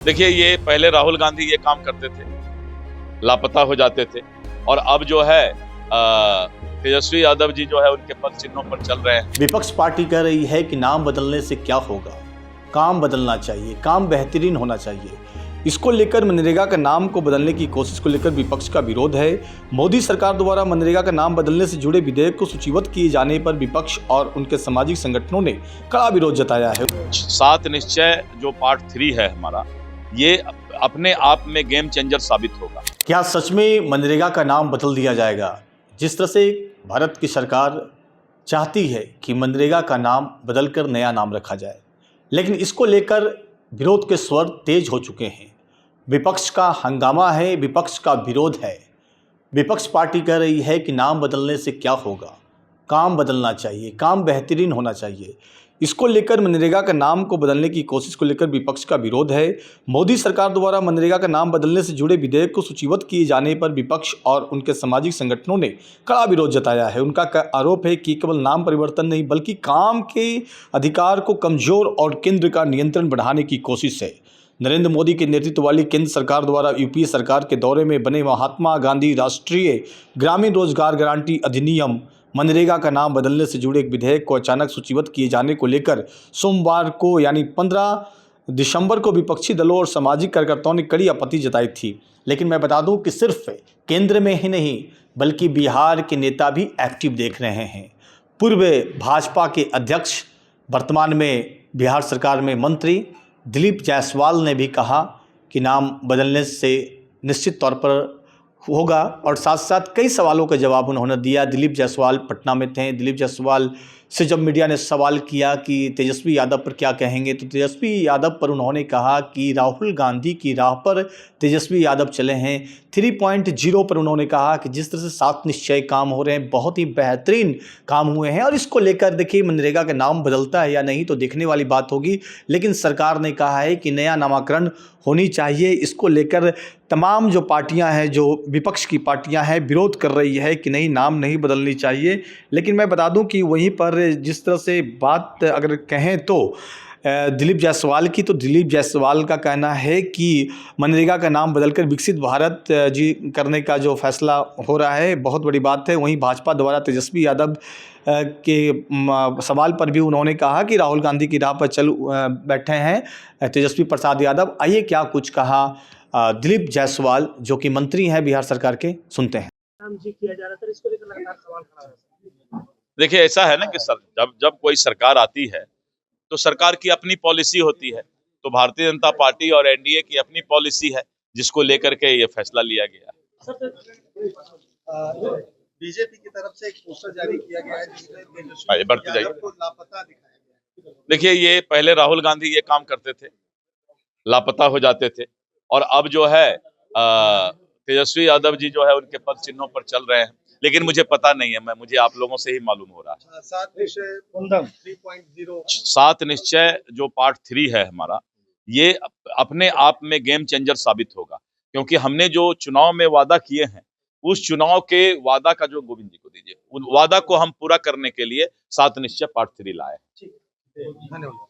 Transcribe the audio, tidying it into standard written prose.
देखिए, ये पहले राहुल गांधी ये काम करते थे, लापता हो जाते थे और अब जो है तेजस्वी यादव जी जो है उनके पद चिन्हों पर चल रहे हैं। विपक्ष पार्टी कह रही है कि नाम बदलने से क्या होगा, काम बदलना चाहिए, काम बेहतरीन होना चाहिए। इसको लेकर मनरेगा का नाम को बदलने की कोशिश को लेकर विपक्ष का विरोध है। मोदी सरकार द्वारा मनरेगा का नाम बदलने से जुड़े विधेयक को सूचीबद्ध किए जाने पर विपक्ष और उनके सामाजिक संगठनों ने कड़ा विरोध जताया है। 7 निश्चय जो पार्ट 3 है हमारा, ये अपने आप में गेम चेंजर साबित होगा। क्या सच में मनरेगा का नाम बदल दिया जाएगा? जिस तरह से भारत की सरकार चाहती है कि मनरेगा का नाम बदलकर नया नाम रखा जाए, लेकिन इसको लेकर विरोध के स्वर तेज हो चुके हैं। विपक्ष का हंगामा है, विपक्ष का विरोध है। विपक्ष पार्टी कह रही है कि नाम बदलने से क्या होगा, काम बदलना चाहिए, काम बेहतरीन होना चाहिए। इसको लेकर मनरेगा का नाम को बदलने की कोशिश को लेकर विपक्ष का विरोध है। मोदी सरकार द्वारा मनरेगा का नाम बदलने से जुड़े विधेयक को सूचीबद्ध किए जाने पर विपक्ष और उनके सामाजिक संगठनों ने कड़ा विरोध जताया है। उनका आरोप है कि केवल नाम परिवर्तन नहीं बल्कि काम के अधिकार को कमजोर और केंद्र का नियंत्रण बढ़ाने की कोशिश है। नरेंद्र मोदी के नेतृत्व वाली केंद्र सरकार द्वारा यूपीए सरकार के दौरे में बने महात्मा गांधी राष्ट्रीय ग्रामीण रोजगार गारंटी अधिनियम मनरेगा का नाम बदलने से जुड़े एक विधेयक को अचानक सूचीबद्ध किए जाने को लेकर सोमवार को यानी 15 दिसंबर को विपक्षी दलों और सामाजिक कार्यकर्ताओं ने कड़ी आपत्ति जताई थी। लेकिन मैं बता दूं कि सिर्फ केंद्र में ही नहीं बल्कि बिहार के नेता भी एक्टिव देख रहे हैं। पूर्व भाजपा के अध्यक्ष, वर्तमान में बिहार सरकार में मंत्री दिलीप जायसवाल ने भी कहा कि नाम बदलने से निश्चित तौर पर होगा और साथ साथ कई सवालों का जवाब उन्होंने दिया। दिलीप जायसवाल पटना में थे। दिलीप जायसवाल से जब मीडिया ने सवाल किया कि तेजस्वी यादव पर क्या कहेंगे, तो तेजस्वी यादव पर उन्होंने कहा कि राहुल गांधी की राह पर तेजस्वी यादव चले हैं। 3.0 पर उन्होंने कहा कि जिस तरह से 7 निश्चय काम हो रहे हैं, बहुत ही बेहतरीन काम हुए हैं और इसको लेकर देखिए मनरेगा का नाम बदलता है या नहीं तो देखने वाली बात होगी, लेकिन सरकार ने कहा है कि नया नामाकरण होनी चाहिए। इसको लेकर तमाम जो पार्टियां हैं, जो विपक्ष की पार्टियां हैं, विरोध कर रही है कि नहीं, नाम नहीं बदलनी चाहिए। लेकिन मैं बता दूं कि वहीं पर जिस तरह से बात अगर कहें तो दिलीप जायसवाल की, तो दिलीप जायसवाल का कहना है कि मनरेगा का नाम बदलकर विकसित भारत जी करने का जो फैसला हो रहा है बहुत बड़ी बात है। वहीं भाजपा द्वारा तेजस्वी यादव के सवाल पर भी उन्होंने कहा कि राहुल गांधी की राह पर चल बैठे हैं तेजस्वी प्रसाद यादव। आइए क्या कुछ कहा दिलीप जायसवाल जो कि मंत्री हैं बिहार सरकार के, सुनते हैं। किया जा रहा था, इसको लेकर लगातार सवाल खड़ा है। देखिए, ऐसा है ना कि जब कोई सरकार आती है तो सरकार की अपनी पॉलिसी होती है। तो भारतीय जनता पार्टी और एनडीए की अपनी पॉलिसी है जिसको लेकर के ये फैसला लिया गया। बीजेपी की तरफ से एक पोस्टर जारी किया गया है जिसमें बढ़ते जाइए। को लापता दिखाया गया है। देखिए, ये पहले राहुल गांधी ये काम करते थे, लापता हो जाते थे और अब जो है तेजस्वी यादव जी जो है उनके पद चिन्हों पर चल रहे हैं। लेकिन मुझे पता नहीं है, मुझे आप लोगों से ही मालूम हो रहा है। 7 निश्चय जो पार्ट 3 है हमारा, ये अपने आप में गेम चेंजर साबित होगा, क्योंकि हमने जो चुनाव में वादा किए हैं उस चुनाव के वादा का जो गोविंद जी को दीजिए, उन वादा को हम पूरा करने के लिए 7 निश्चय पार्ट 3 लाए। धन्यवाद।